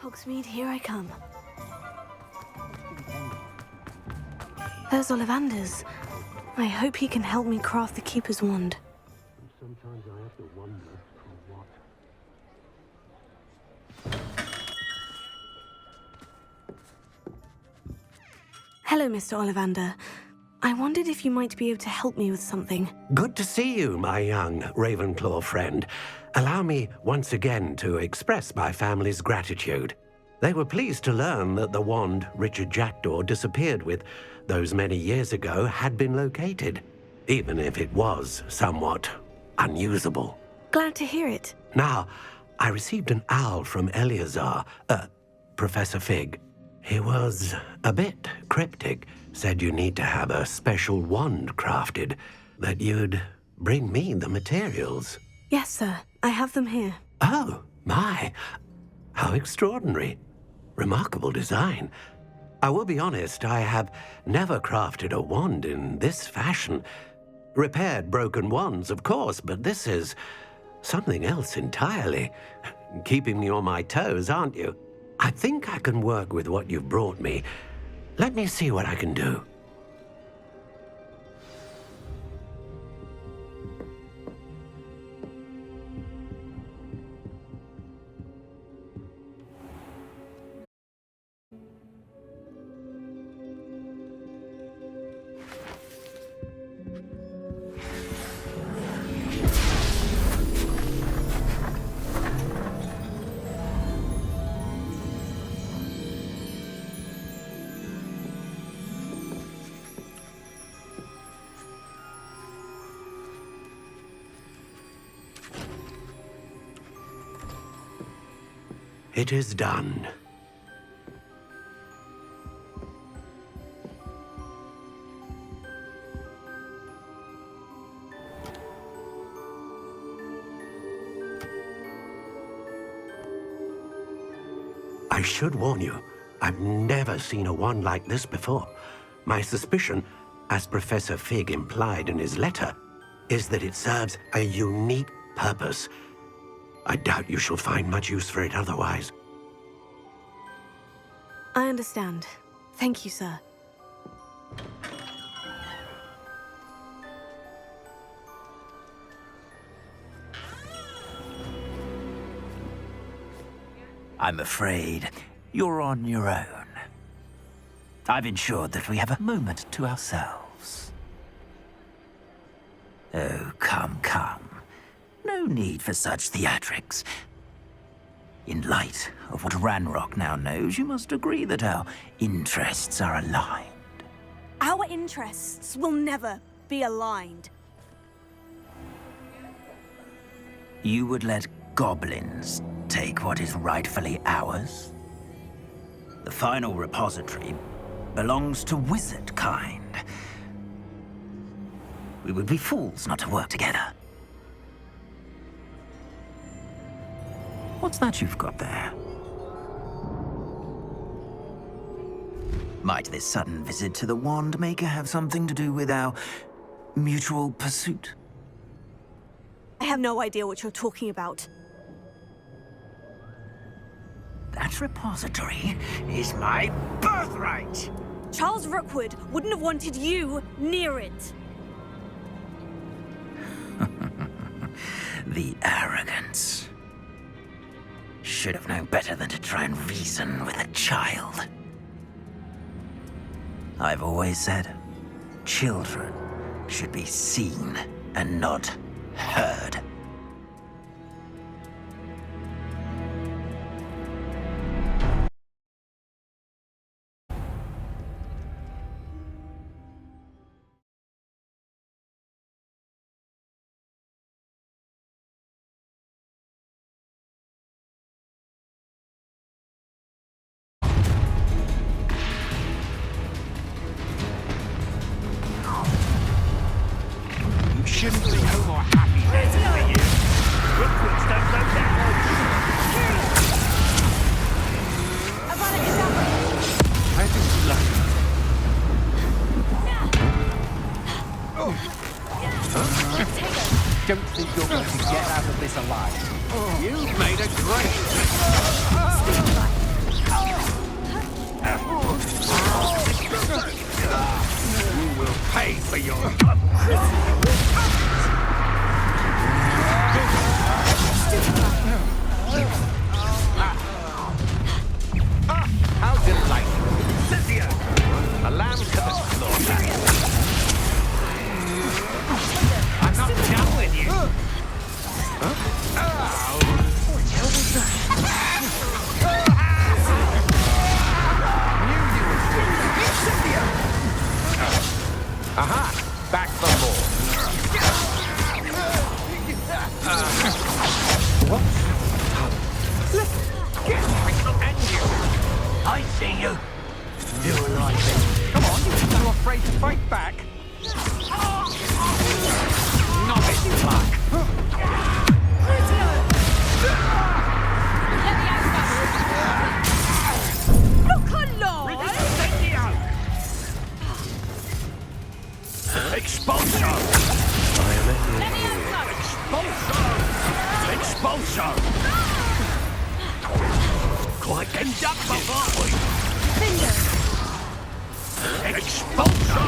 Hogsmeade, here I come. There's Ollivander's. I hope he can help me craft the Keeper's wand. Sometimes I have to wonder for what. Hello, Mr. Ollivander. I wondered if you might be able to help me with something. Good to see you, my young Ravenclaw friend. Allow me once again to express my family's gratitude. They were pleased to learn that the wand Richard Jackdaw disappeared with those many years ago had been located, even if it was somewhat unusable. Glad to hear it. Now, I received an owl from Eleazar, Professor Fig. He was a bit cryptic, said you need to have a special wand crafted, that you'd bring me the materials. Yes, sir. I have them here. Oh, my. How extraordinary. Remarkable design. I will be honest, I have never crafted a wand in this fashion. Repaired broken wands, of course, but this is something else entirely. Keeping me on my toes, aren't you? I think I can work with what you've brought me. Let me see what I can do. It is done. I should warn you, I've never seen a wand like this before. My suspicion, as Professor Fig implied in his letter, is that it serves a unique purpose. I doubt you shall find much use for it otherwise. I understand. Thank you, sir. I'm afraid you're on your own. I've ensured that we have a moment to ourselves. Oh, come, come. No need for such theatrics. In light of what Ranrock now knows, you must agree that our interests are aligned. Our interests will never be aligned. You would let goblins take what is rightfully ours? The final repository belongs to wizard kind. We would be fools not to work together. What's that you've got there? Might this sudden visit to the Wand Maker have something to do with our mutual pursuit? I have no idea what you're talking about. That repository is my birthright! Charles Rookwood wouldn't have wanted you near it. The arrogance. Should have known better than to try and reason with a child. I've always said, children should be seen and not heard. this alive. You've made a great... You will pay for your... How delightful. Cynthia! A lamb to the slaughter. I'm not done with you. Knew you would do it. Cynthia! Aha! Back for more. What? Get and you! I see you. You're alive. Come on, you're too afraid to fight back. Novice luck. Look alive! Expulso! Expulso! Expulso! Quite conduct aren't we? Expulso!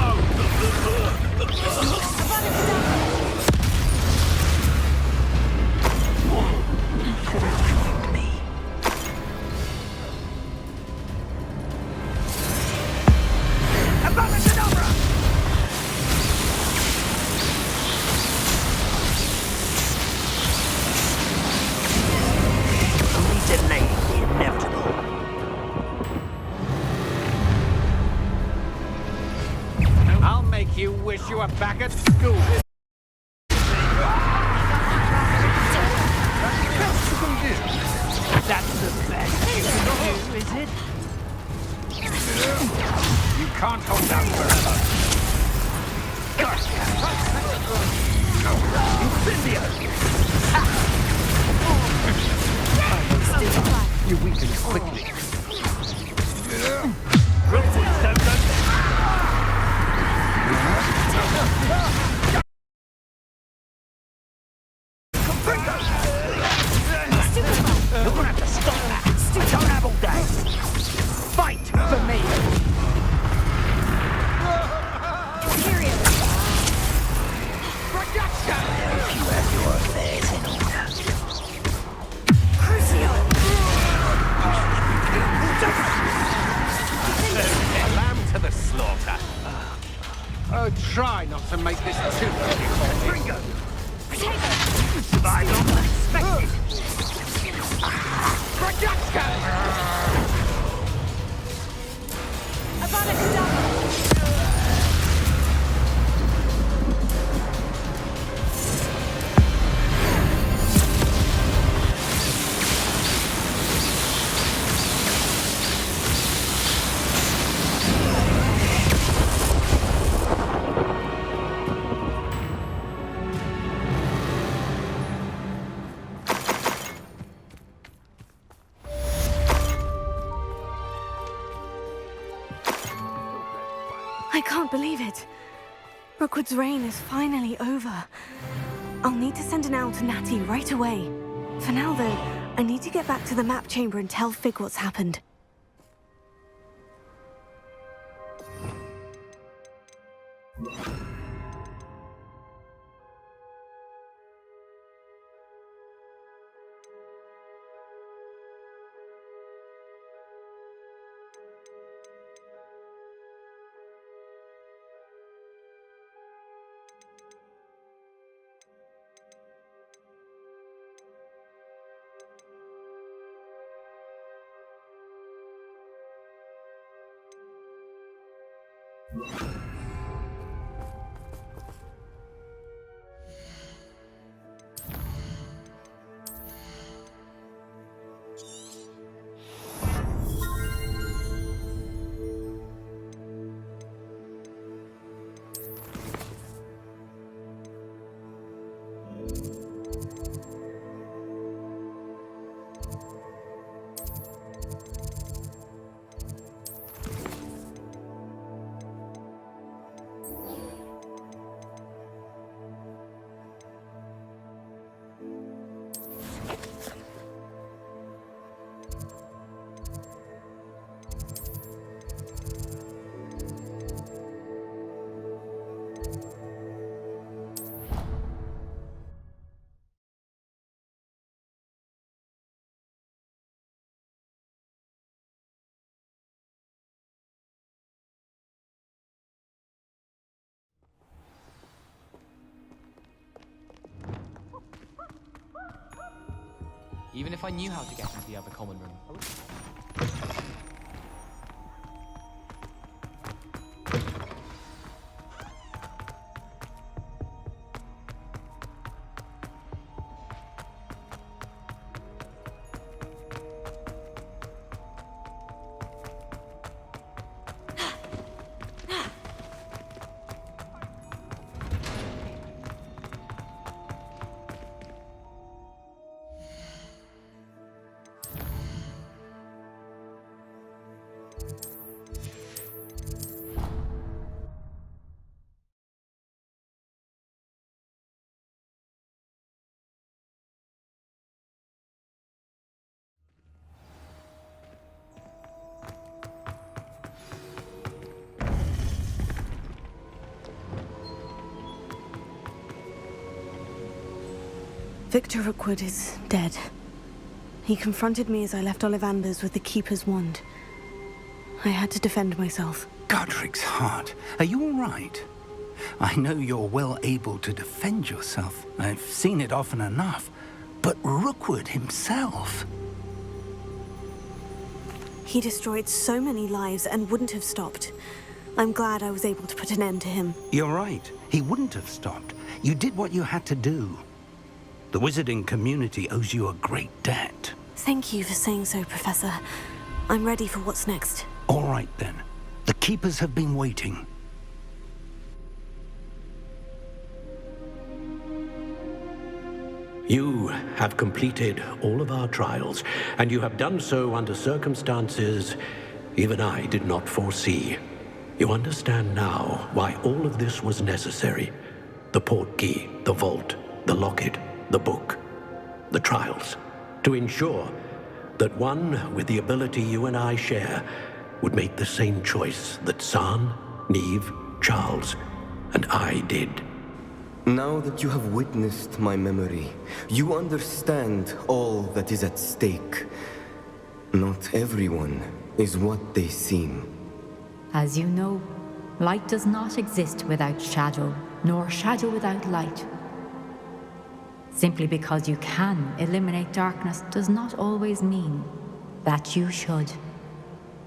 I'll make you wish you were back at school. That's the best you can do, is it? You can't hold out forever. Incendio! You weaken quickly. You're gonna have to stop that. I don't have all day. Fight for me. Period. Production. You have your affairs in order. Crucio! A lamb to the slaughter. Oh, try not to make this too difficult. Ringo. I don't expect it. Production. Avada Kedavra! I can't believe it. Rookwood's reign is finally over. I'll need to send an owl to Natty right away. For now, though, I need to get back to the map chamber and tell Fig what's happened. even if I knew how to get into the other common room. Victor Rookwood is dead. He confronted me as I left Ollivander's with the Keeper's wand. I had to defend myself. Godric's heart. Are you all right? I know you're well able to defend yourself. I've seen it often enough. But Rookwood himself... He destroyed so many lives and wouldn't have stopped. I'm glad I was able to put an end to him. You're right. He wouldn't have stopped. You did what you had to do. The wizarding community owes you a great debt. Thank you for saying so, Professor. I'm ready for what's next. All right, then. The Keepers have been waiting. You have completed all of our trials, and you have done so under circumstances even I did not foresee. You understand now why all of this was necessary. The portkey, the vault, the locket, the book, the trials, to ensure that one with the ability you and I share would make the same choice that San, Neve, Charles, and I did. Now that you have witnessed my memory, you understand all that is at stake. Not everyone is what they seem. As you know, light does not exist without shadow, nor shadow without light. Simply because you can eliminate darkness does not always mean that you should.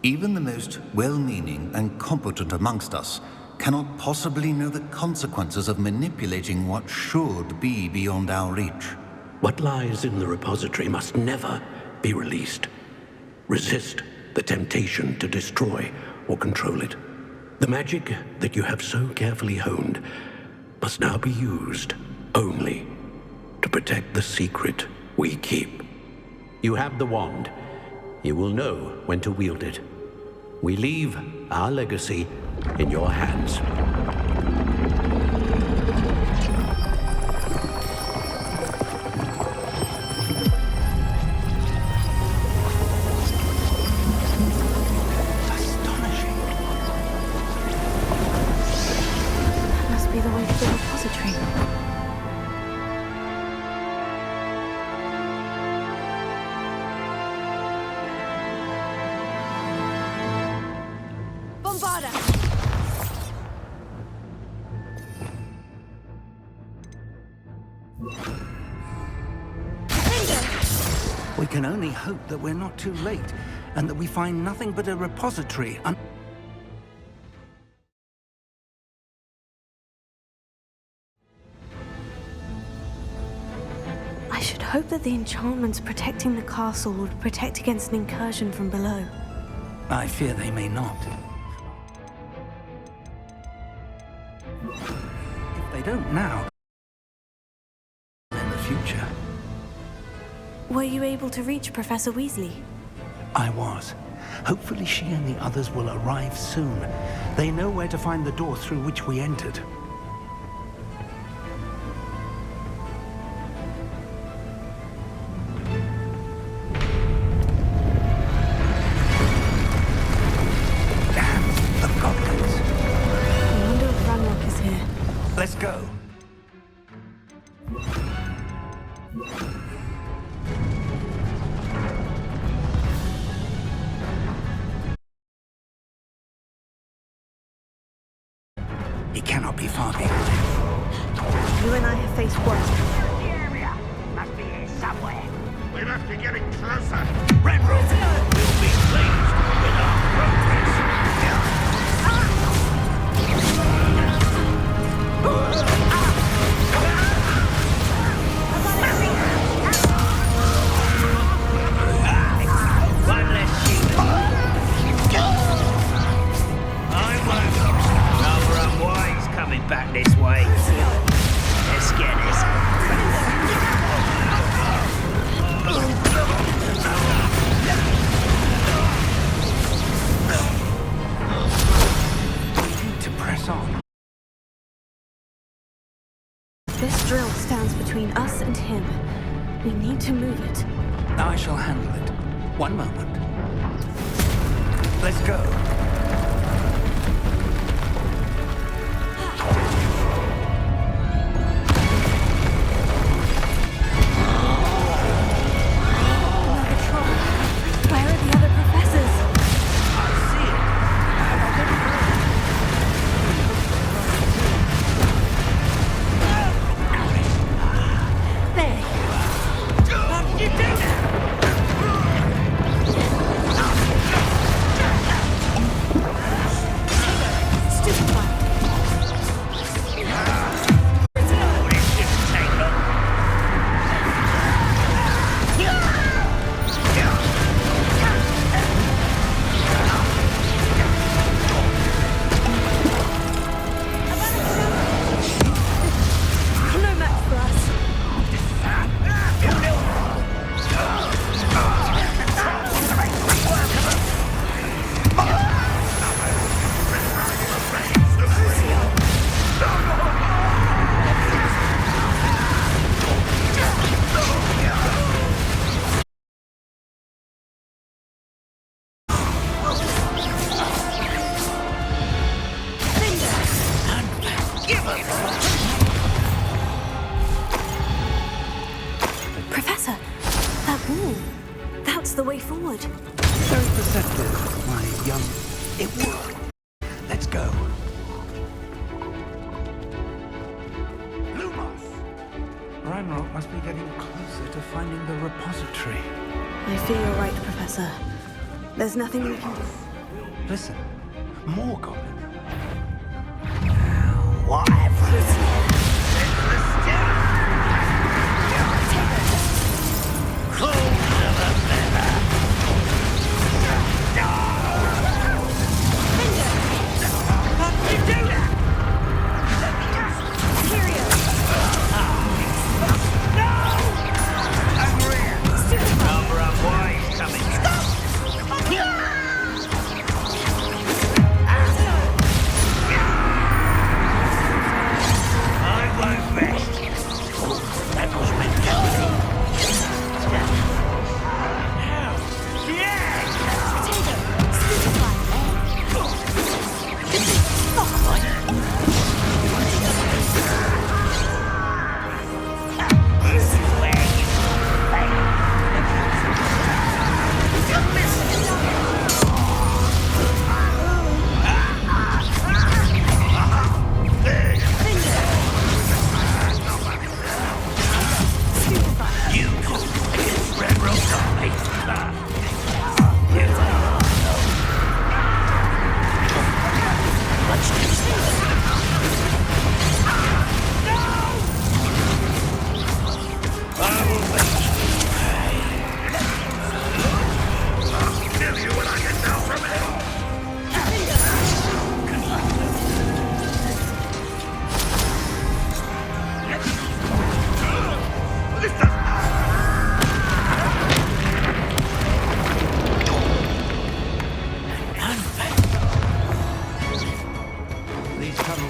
Even the most well-meaning and competent amongst us cannot possibly know the consequences of manipulating what should be beyond our reach. What lies in the repository must never be released. Resist the temptation to destroy or control it. The magic that you have so carefully honed must now be used only to protect the secret we keep. You have the wand. You will know when to wield it. We leave our legacy in your hands. Astonishing. That must be the way to the repository. We can only hope that we're not too late, and that we find nothing but a repository. I should hope that the enchantments protecting the castle would protect against an incursion from below. I fear they may not. If they don't now, in the future. Were you able to reach Professor Weasley? I was. Hopefully she and the others will arrive soon. They know where to find the door through which we entered. Damn, the goblins. I wonder if Ranrok is here. Let's go. He cannot be far behind. You and I have faced worse. The area must be here somewhere. We must be getting closer. Ranrok will be pleased with our progress. One less sheep. I won't. Rather unwise coming back this way. Let's get this. We need to press on. This drill stands between us and him. We need to move it. I shall handle it. One moment. Let's go. Another troll. Where are the other professors? I see it. There. What did you do now? No match for us. Professor, that wall. That's the way forward. Very perceptive, my young... It worked. Let's go. Ranrok must be getting closer to finding the repository. I fear you're right, Professor. There's nothing we can do. Listen, more goblins.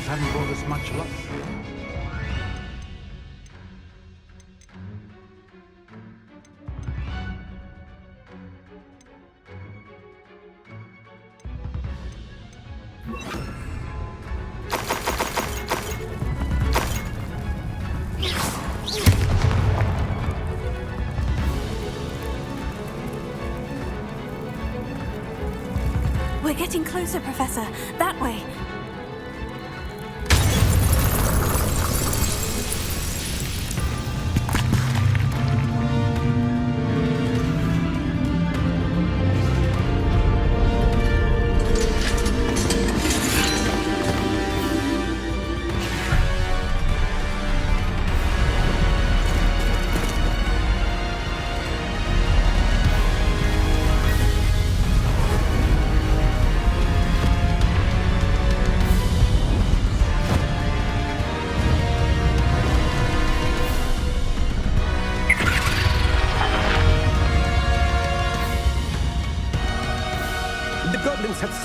Haven't brought us much luck. We're getting closer, Professor. That way.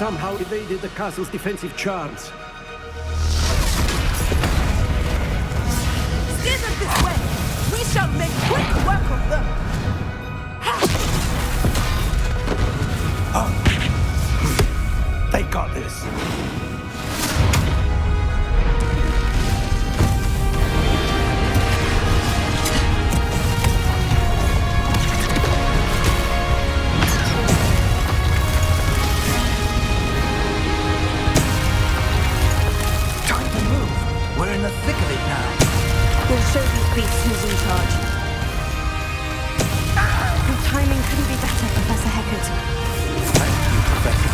somehow evaded the castle's defensive charms. Steer them this way! We shall make quick work of them! They got this. Time to move. We're in the thick of it now. We'll show these beasts who's in charge. Your timing couldn't be better, Professor Heckert. Thank you, Professor.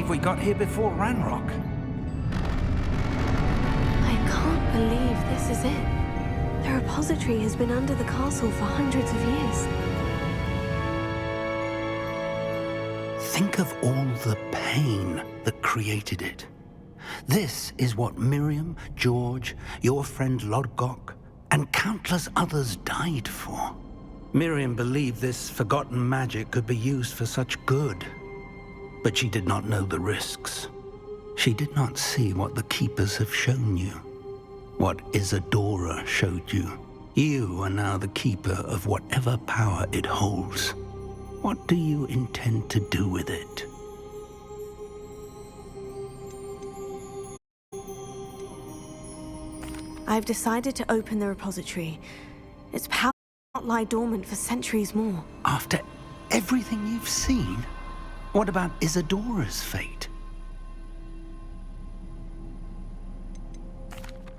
believe we got here before Ranrock. I can't believe this is it. The repository has been under the castle for hundreds of years. Think of all the pain that created it. This is what Miriam, George, your friend Lodgok, and countless others died for. Miriam believed this forgotten magic could be used for such good, but she did not know the risks. She did not see what the Keepers have shown you, what Isadora showed you. You are now the Keeper of whatever power it holds. What do you intend to do with it? I've decided to open the repository. Its power will not lie dormant for centuries more. After everything you've seen, what about Isadora's fate?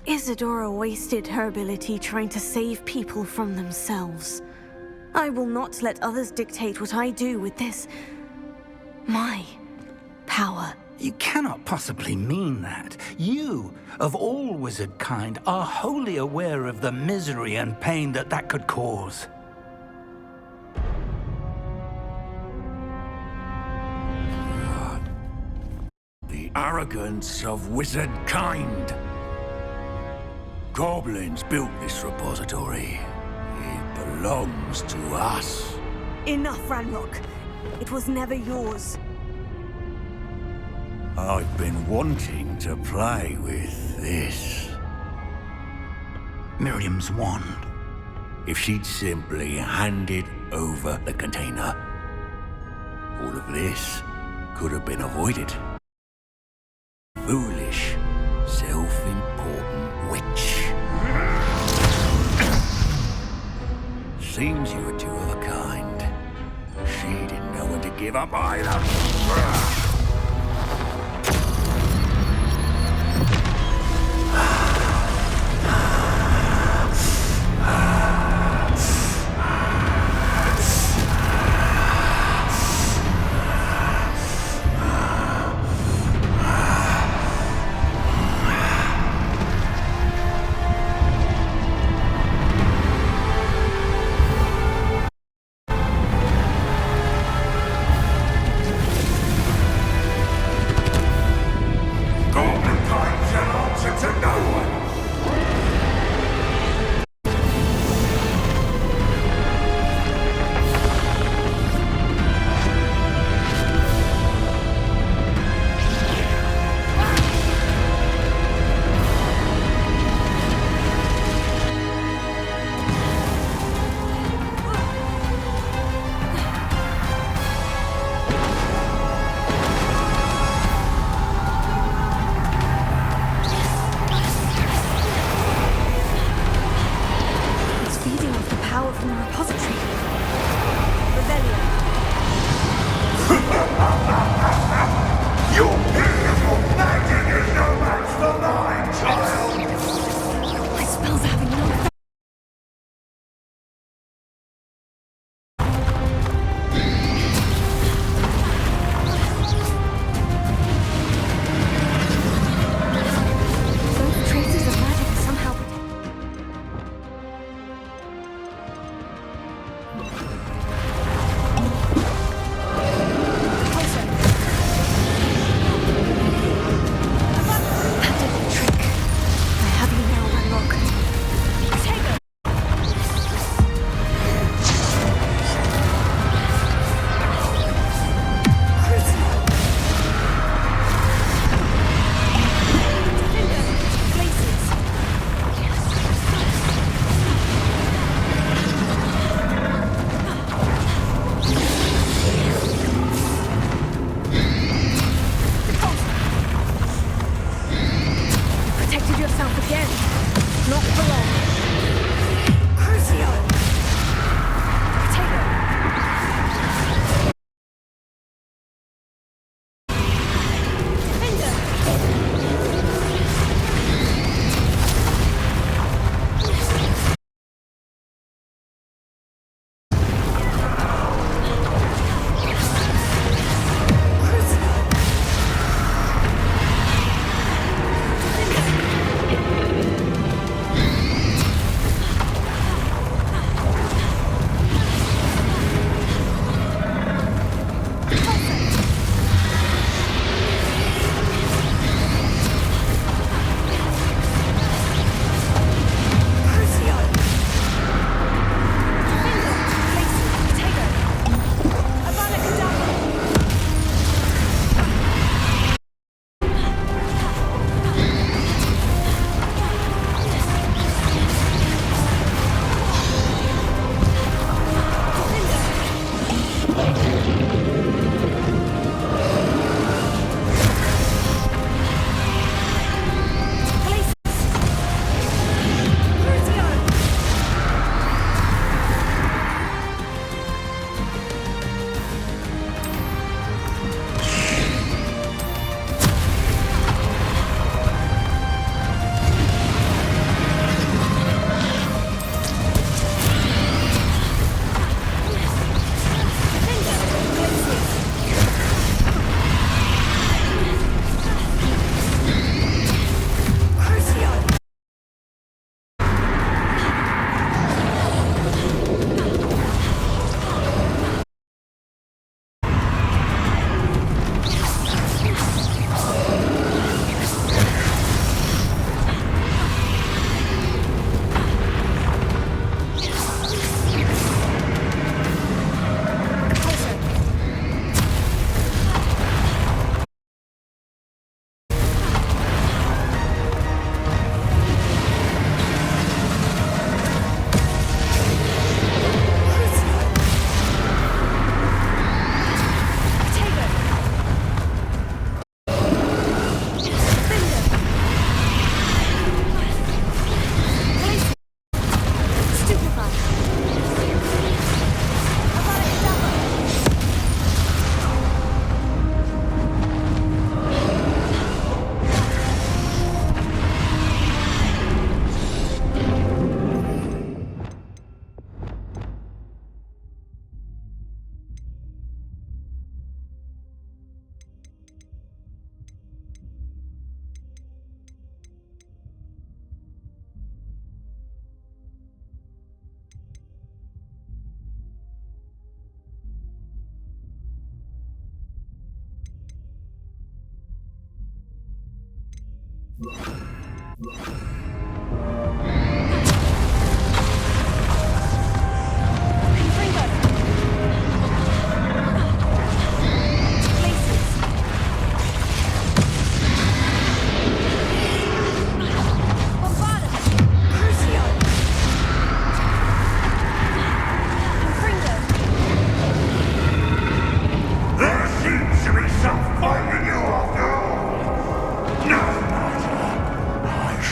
Isadora wasted her ability trying to save people from themselves. I will not let others dictate what I do with this. My power. You cannot possibly mean that. You, of all wizard kind, are wholly aware of the misery and pain that could cause. The arrogance of wizard kind. Goblins built this repository. It belongs to us. Enough, Ranrok. It was never yours. I've been wanting to play with this. Miriam's wand. If she'd simply handed over the container, all of this could have been avoided. Foolish, self-important witch. Seems you were two of a kind. She didn't know when to give up either.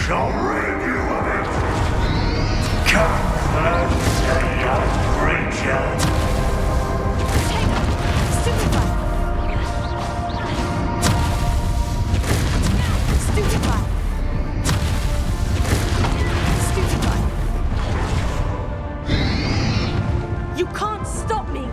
shall rid you of it. Come closer, young creature. Stupefy! Stupefy! Stupefy! You can't stop me!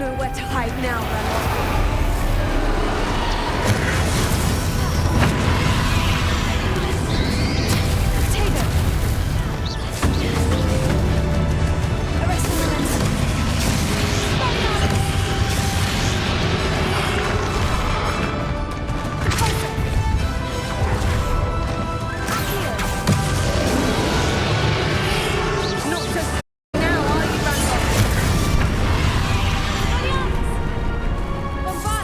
know where to hide now, Ranrok. Bombard!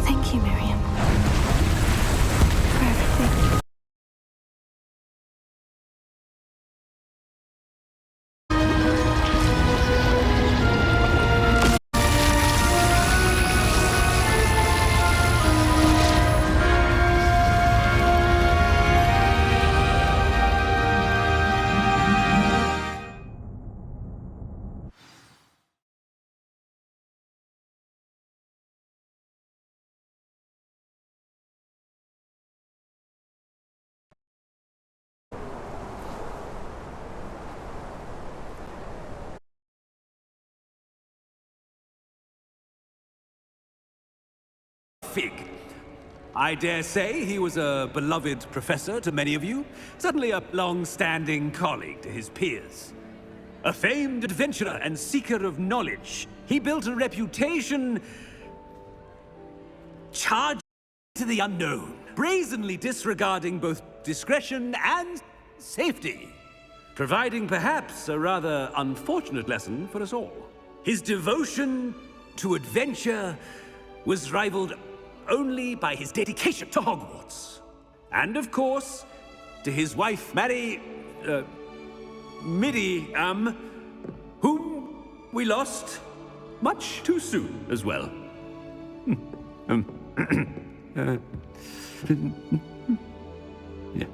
Thank you, Miriam, for everything. Fig. I dare say he was a beloved professor to many of you, certainly a long-standing colleague to his peers. A famed adventurer and seeker of knowledge, he built a reputation charged to the unknown, brazenly disregarding both discretion and safety, providing perhaps a rather unfortunate lesson for us all. His devotion to adventure was rivaled only by his dedication to Hogwarts. And of course, to his wife, Miriam, whom we lost much too soon as well. Yeah.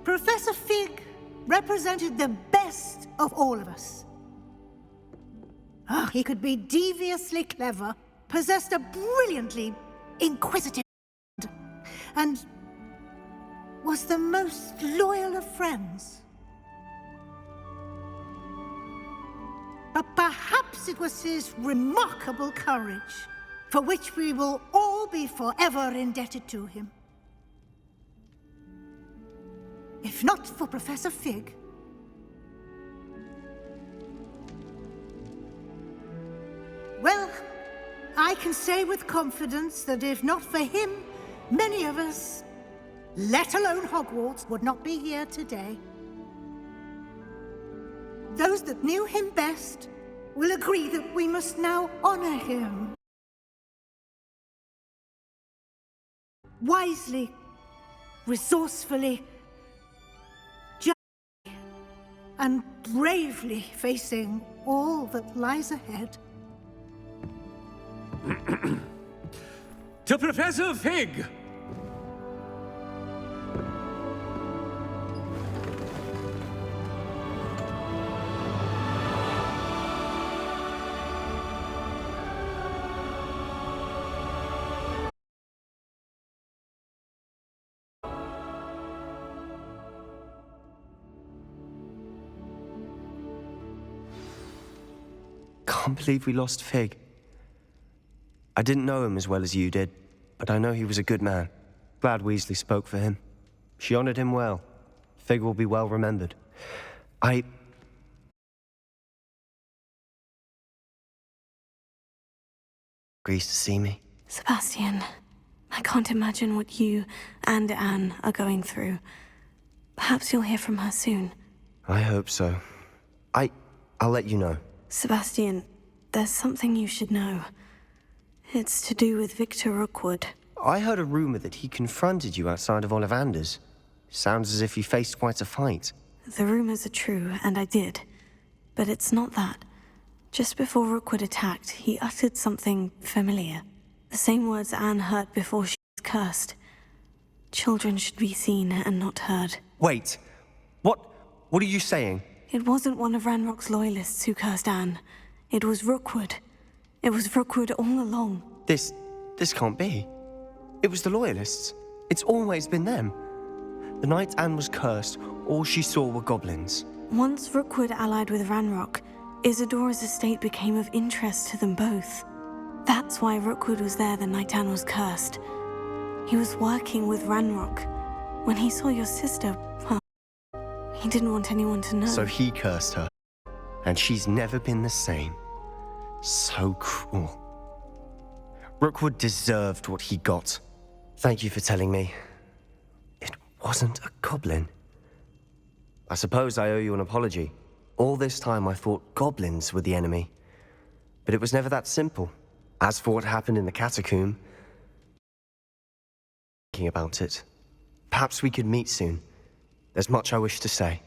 Professor Fig represented the best of all of us. He could be deviously clever, possessed a brilliantly inquisitive and was the most loyal of friends. But perhaps it was his remarkable courage, for which we will all be forever indebted to him. If not for Professor Fig, well, I can say with confidence that if not for him, many of us, let alone Hogwarts, would not be here today. Those that knew him best will agree that we must now honor him. Wisely, resourcefully, and bravely facing all that lies ahead. To Professor Fig! can't believe we lost Fig. I didn't know him as well as you did, but I know he was a good man. Glad Weasley spoke for him. She honored him well. Fig will be well remembered. Agrees to see me. Sebastian, I can't imagine what you and Anne are going through. Perhaps you'll hear from her soon. I hope so. I'll let you know. Sebastian, there's something you should know. It's to do with Victor Rookwood. I heard a rumor that he confronted you outside of Ollivander's. Sounds as if you faced quite a fight. The rumors are true, and I did. But it's not that. Just before Rookwood attacked, he uttered something familiar. The same words Anne heard before she was cursed. Children should be seen and not heard. Wait. What are you saying? It wasn't one of Ranrock's loyalists who cursed Anne. It was Rookwood. It was Rookwood all along. This can't be. It was the loyalists. It's always been them. The night Anne was cursed, all she saw were goblins. Once Rookwood allied with Ranrock, Isadora's estate became of interest to them both. That's why Rookwood was there the night Anne was cursed. He was working with Ranrock. When he saw your sister, well, he didn't want anyone to know. So he cursed her. And she's never been the same. So cruel. Rookwood deserved what he got. Thank you for telling me. It wasn't a goblin. I suppose I owe you an apology. All this time I thought goblins were the enemy. But it was never that simple. As for what happened in the catacomb, thinking about it, perhaps we could meet soon. There's much I wish to say.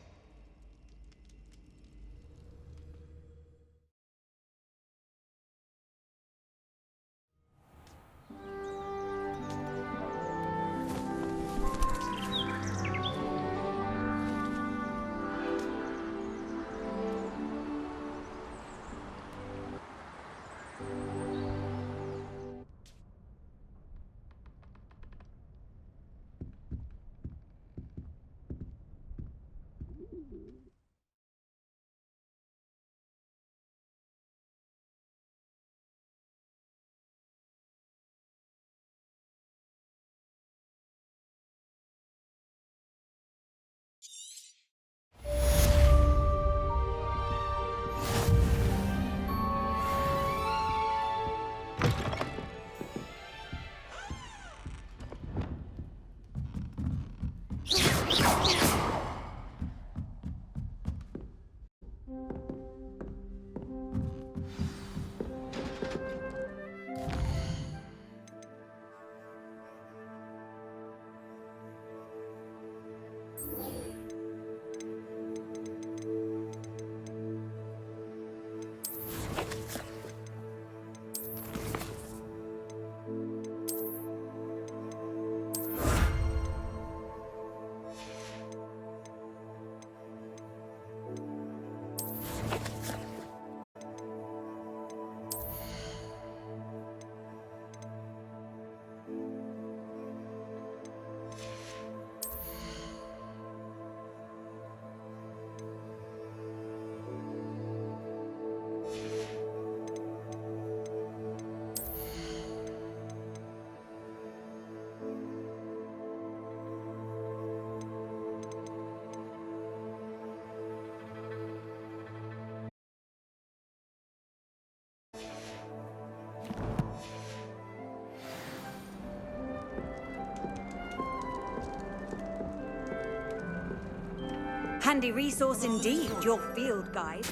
Handy resource indeed, your field guide.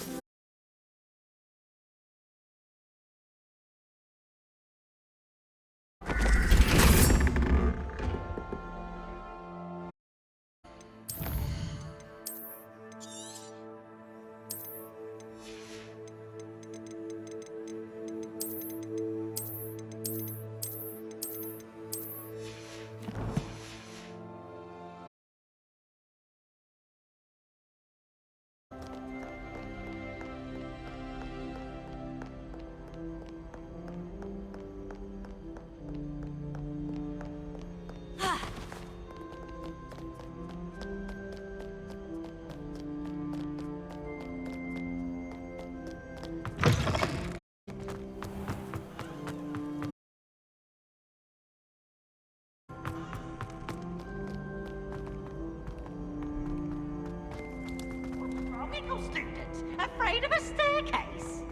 medical student, afraid of a staircase.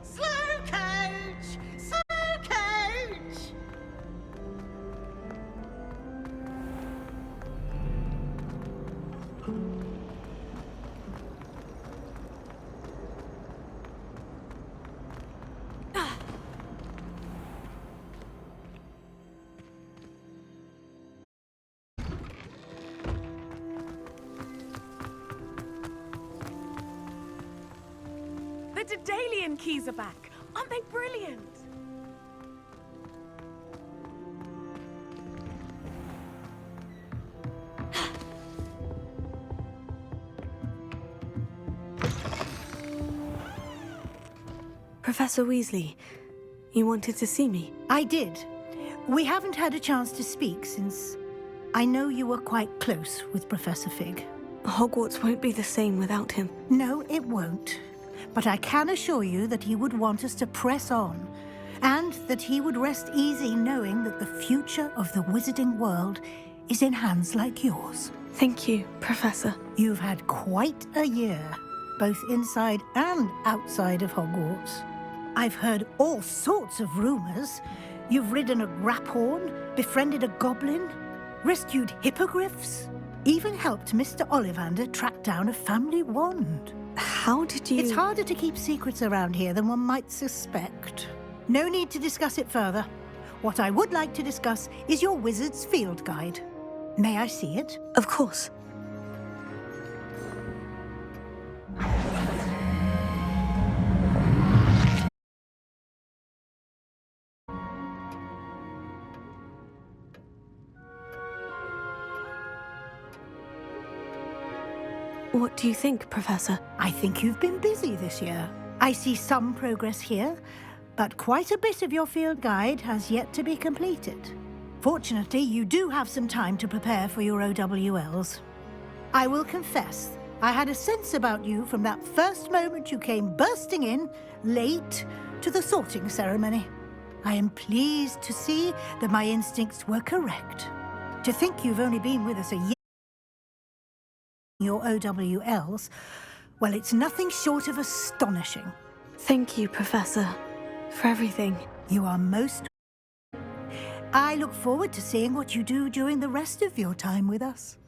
Slow coach! Slow coach! The Daedalian keys are back. Aren't they brilliant? Professor Weasley, you wanted to see me? I did. We haven't had a chance to speak since I know you were quite close with Professor Fig. Hogwarts won't be the same without him. No, it won't. But I can assure you that he would want us to press on, and that he would rest easy knowing that the future of the wizarding world is in hands like yours. Thank you, Professor. You've had quite a year, both inside and outside of Hogwarts. I've heard all sorts of rumors. You've ridden a graphorn, befriended a goblin, rescued hippogriffs, even helped Mr. Ollivander track down a family wand. How did you... It's harder to keep secrets around here than one might suspect. No need to discuss it further. What I would like to discuss is your wizard's field guide. May I see it? Of course. What do you think, Professor? I think you've been busy this year. I see some progress here, but quite a bit of your field guide has yet to be completed. Fortunately, you do have some time to prepare for your OWLs. I will confess, I had a sense about you from that first moment you came bursting in, late, to the sorting ceremony. I am pleased to see that my instincts were correct. To think you've only been with us a year, your OWLs, well, it's nothing short of astonishing. Thank you, Professor, for everything. You are most... I look forward to seeing what you do during the rest of your time with us.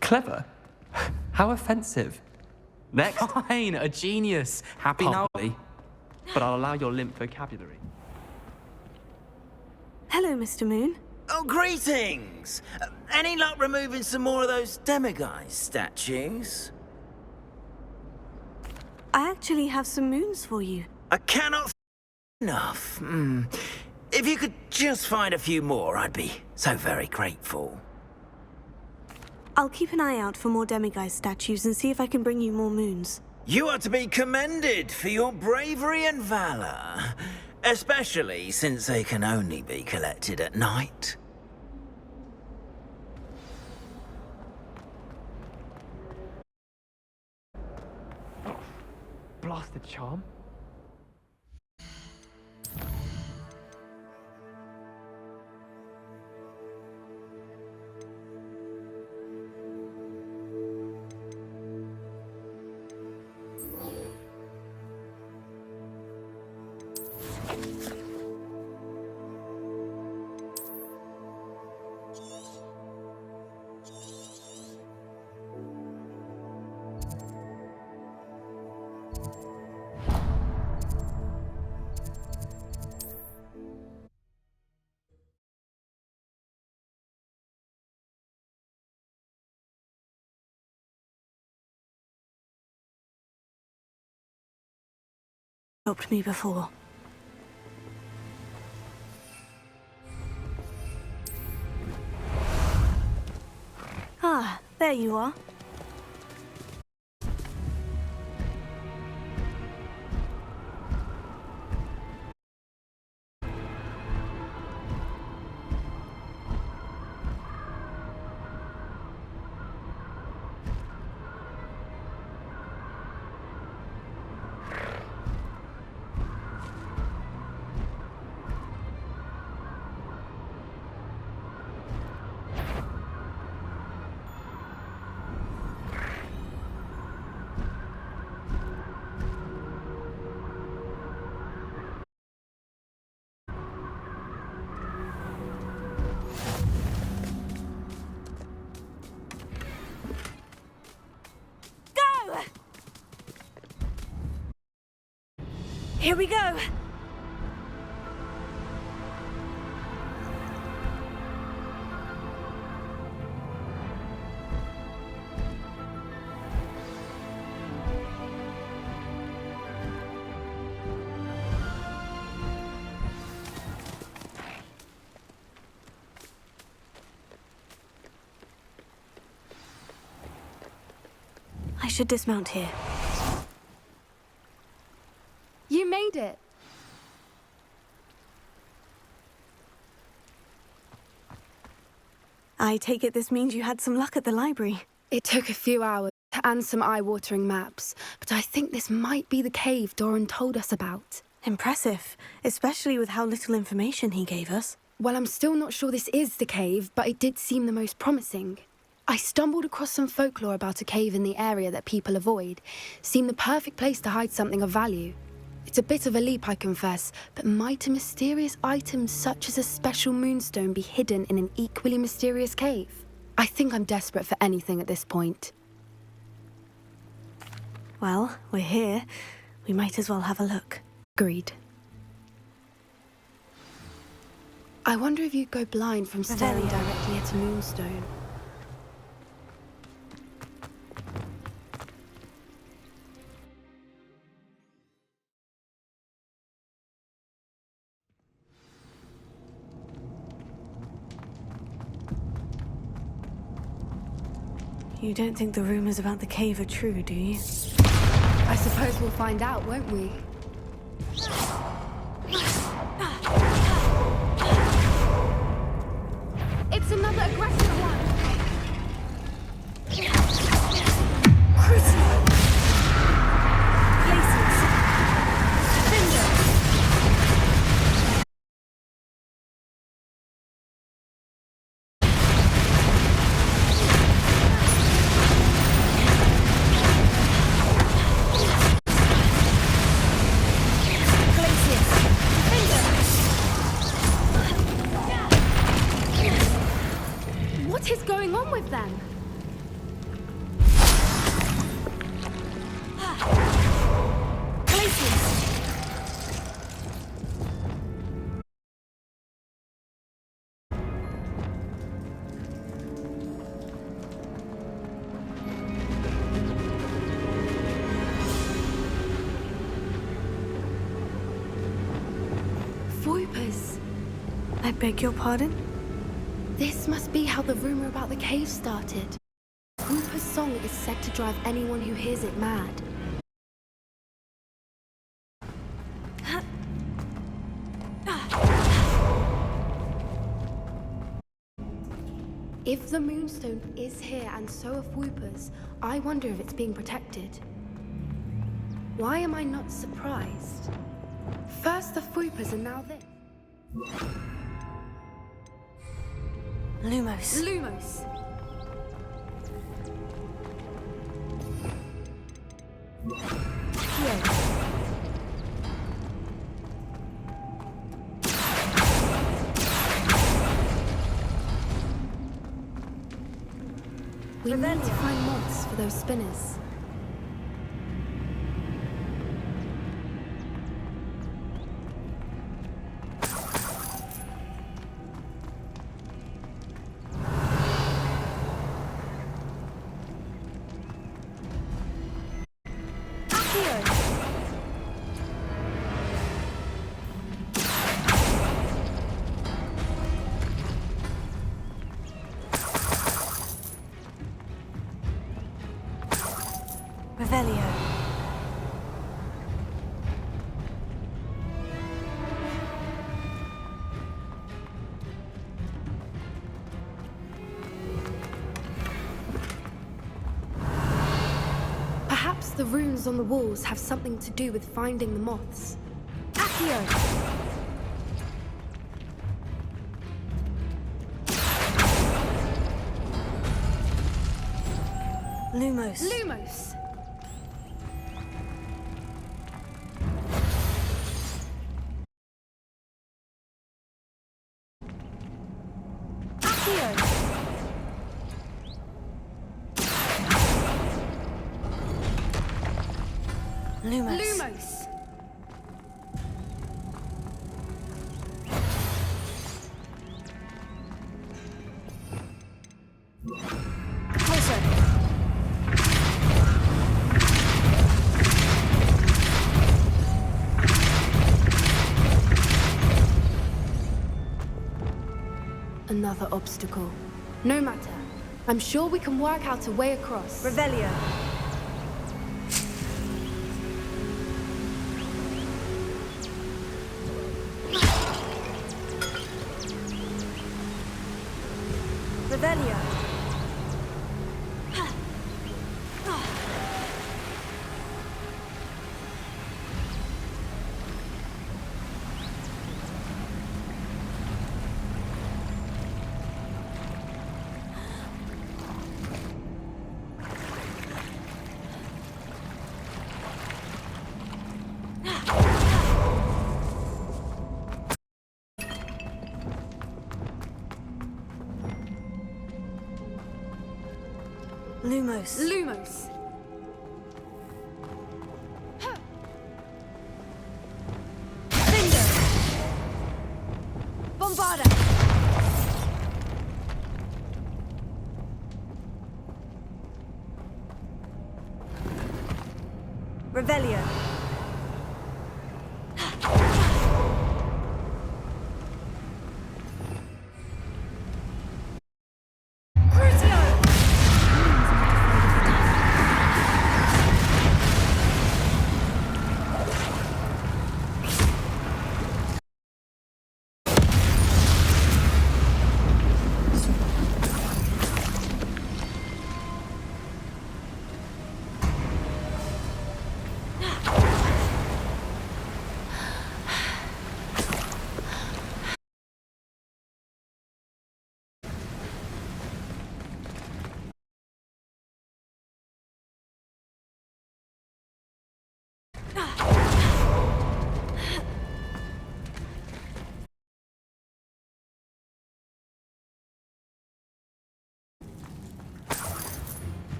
Clever? How offensive. Next. Fine, a genius. Happy now, but I'll allow your limp vocabulary. Hello, Mr. Moon. Oh, greetings! Any luck removing some more of those demiguise statues? I actually have some moons for you. I cannot enough. If you could just find a few more, I'd be so very grateful. I'll keep an eye out for more demiguise statues and see if I can bring you more moons. You are to be commended for your bravery and valor, especially since they can only be collected at night. Blasted charm. Helped me before. Ah, there you are. Here we go! I should dismount here. You made it. I take it this means you had some luck at the library. It took a few hours and some eye-watering maps, but I think this might be the cave Doran told us about. Impressive, especially with how little information he gave us. Well, I'm still not sure this is the cave, but it did seem the most promising. I stumbled across some folklore about a cave in the area that people avoid. Seemed the perfect place to hide something of value. It's a bit of a leap, I confess, but might a mysterious item such as a special moonstone be hidden in an equally mysterious cave? I think I'm desperate for anything at this point. Well, we're here. We might as well have a look. Agreed. I wonder if you'd go blind from staring directly at a moonstone. You don't think the rumors about the cave are true, do you? I suppose Suppose we'll find out, won't we? It's another aggressive one! Crucial! Places! Finger! What is going on with them? Voipers. I beg your pardon? This must be how the rumor about the cave started. Hooper's song is said to drive anyone who hears it mad. If the Moonstone is here and so are Whoopers, I wonder if it's being protected. Why am I not surprised? First the Whoopers and now this. Lumos. Lumos. We need to find moths for those spinners. Revelio. Perhaps the runes on the walls have something to do with finding the moths. Accio! Lumos. Lumos! Lumos. Lumos! Another obstacle. No matter. I'm sure we can work out a way across. Revelio. Revelio. Lumos. Lumos. Finger. Bombarda. Revelio.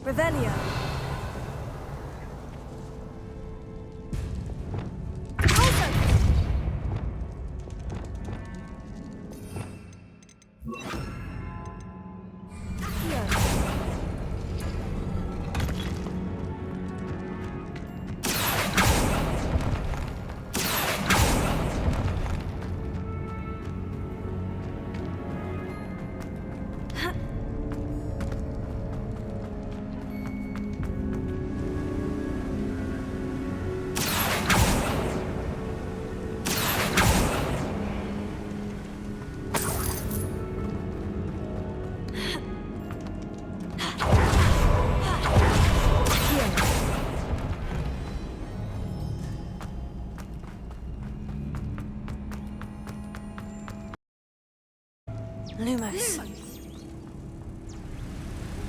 Revelio. Lumos.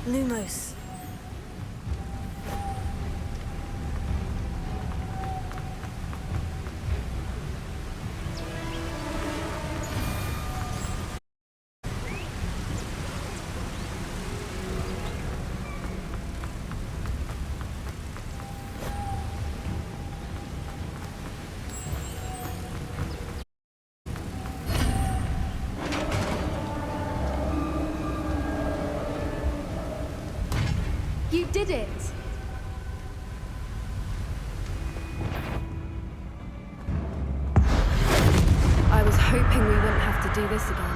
Lumos. You did it! I was hoping we wouldn't have to do this again.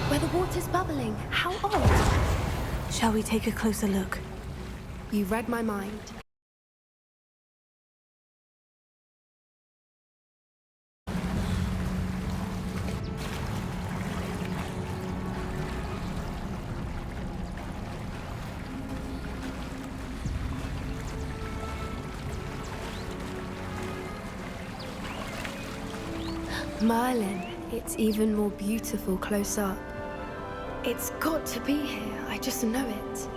Where the water's bubbling. How odd. Shall we take a closer look? You read my mind. Merlin, it's even more beautiful close up. It's got to be here, I just know it.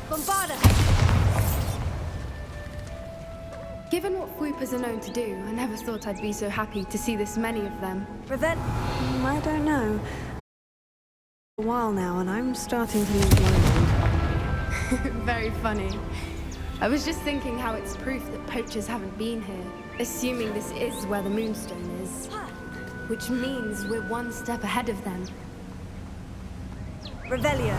Bombarda! Given what Fwoopas are known to do, I never thought I'd be so happy to see this many of them. I don't know. A while now, and I'm starting to lose my mind. Very funny. I was just thinking how it's proof that poachers haven't been here, assuming this is where the Moonstone is. Which means we're one step ahead of them. Revelio.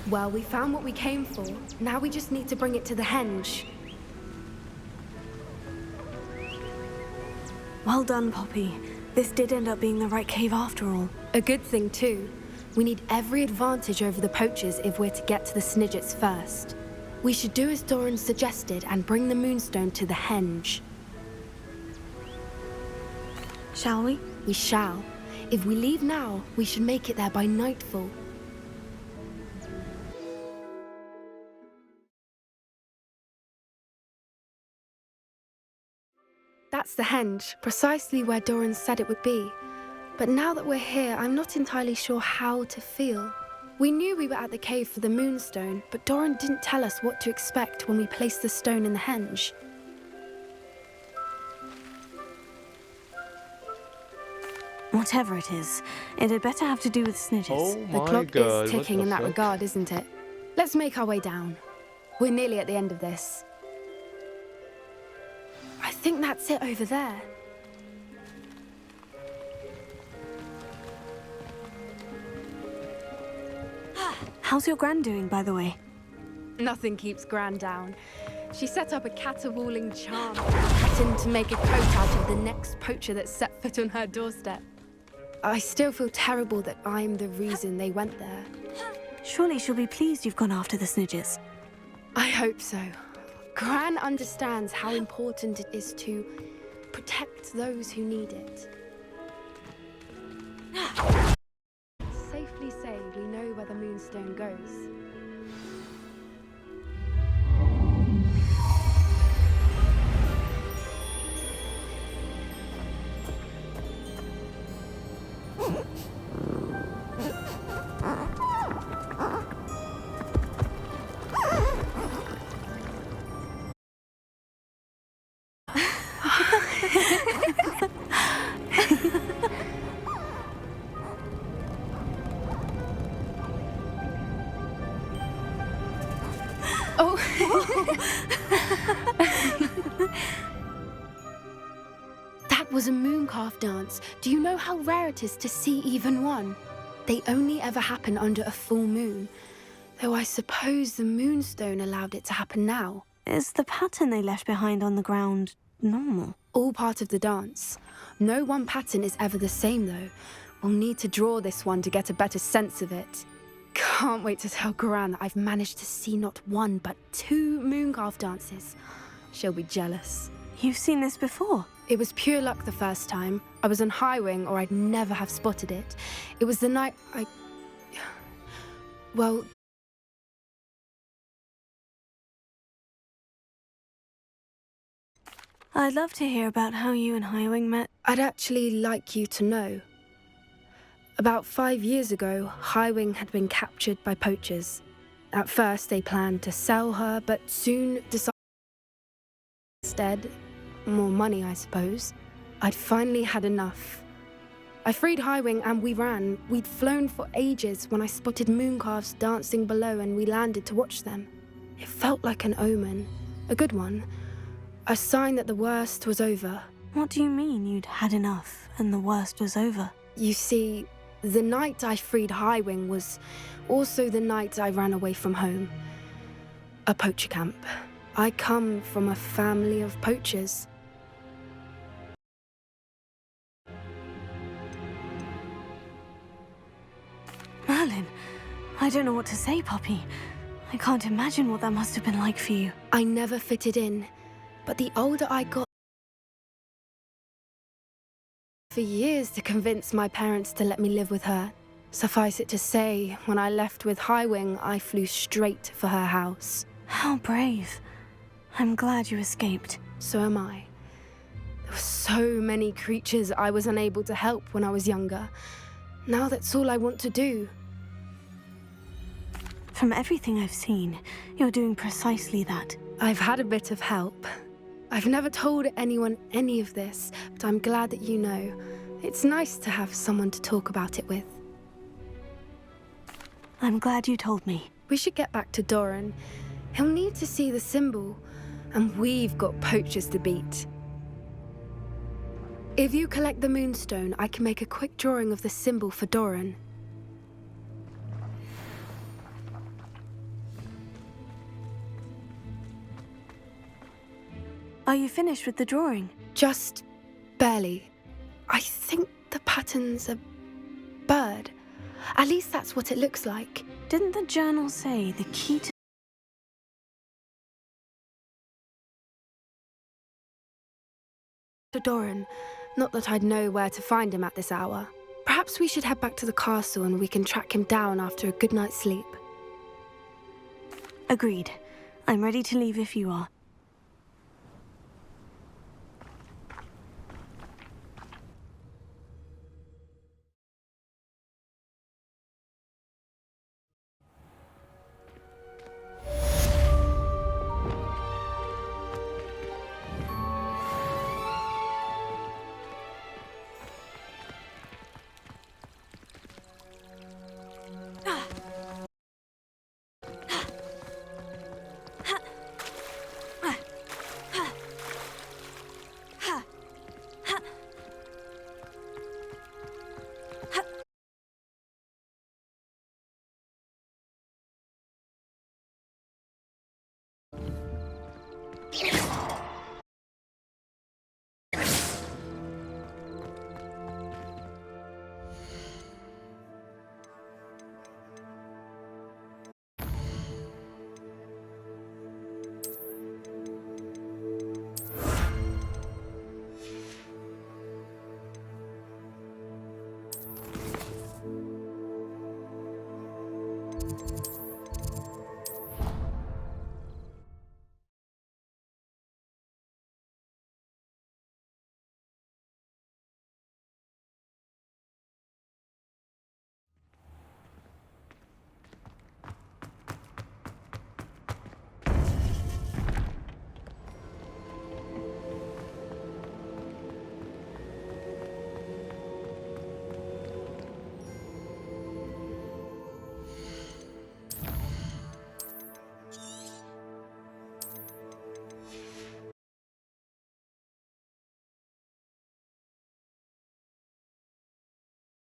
Well, we found what we came for. Now we just need to bring it to the henge. Well done, Poppy. This did end up being the right cave after all. A good thing, too. We need every advantage over the poachers if we're to get to the Snidgets first. We should do as Doran suggested and bring the Moonstone to the henge. Shall we? We shall. If we leave now, we should make it there by nightfall. That's the henge, precisely where Doran said it would be. But now that we're here, I'm not entirely sure how to feel. We knew we were at the cave for the moonstone, but Doran didn't tell us what to expect when we placed the stone in the henge. Whatever it is, it had better have to do with snitches. Oh The my clock god, is what ticking the in that fuck? regard, isn't it? Let's make our way down. We're nearly at the end of this. I think that's it over there. How's your gran doing, by the way? Nothing keeps Gran down. She set up a caterwauling charm, threatened to make a coat out of the next poacher that set foot on her doorstep. I still feel terrible that I'm the reason they went there. Surely she'll be pleased you've gone after the snitches. I hope so. Gran understands how important it is to protect those who need it. Safely say we know where the moonstone goes. That was a mooncalf dance. Do you know how rare it is to see even one? They only ever happen under a full moon. Though I suppose the moonstone allowed it to happen now. Is the pattern they left behind on the ground normal? All part of the dance. No one pattern is ever the same, though. We'll need to draw this one to get a better sense of it. Can't wait to tell Gran that I've managed to see not one, but 2 mooncalf dances. She'll be jealous. You've seen this before? It was pure luck the first time. I was on Highwing, or I'd never have spotted it. It was the night Well... I'd love to hear about how you and Highwing met. I'd actually like you to know. About 5 years ago, Highwing had been captured by poachers. At first, they planned to sell her, but soon decided instead, more money, I suppose. I'd finally had enough. I freed Highwing and we ran. We'd flown for ages when I spotted mooncalves dancing below and we landed to watch them. It felt like an omen, a good one, a sign that the worst was over. What do you mean you'd had enough and the worst was over? You see, the night I freed Highwing was also the night I ran away from home. A poacher camp. I come from a family of poachers. Merlin, I don't know what to say, Poppy. I can't imagine what that must have been like for you. I never fitted in, but the older I got, for years to convince my parents to let me live with her. Suffice it to say, when I left with Highwing, I flew straight for her house. How brave. I'm glad you escaped. So am I. There were so many creatures I was unable to help when I was younger. Now that's all I want to do. From everything I've seen, you're doing precisely that. I've had a bit of help. I've never told anyone any of this, but I'm glad that you know. It's nice to have someone to talk about it with. I'm glad you told me. We should get back to Doran. He'll need to see the symbol, and we've got poachers to beat. If you collect the moonstone, I can make a quick drawing of the symbol for Doran. Are you finished with the drawing? Just barely. I think the pattern's a bird. At least that's what it looks like. Didn't the journal say the key to Doran? Not that I'd know where to find him at this hour. Perhaps we should head back to the castle and we can track him down after a good night's sleep. Agreed. I'm ready to leave if you are. coach!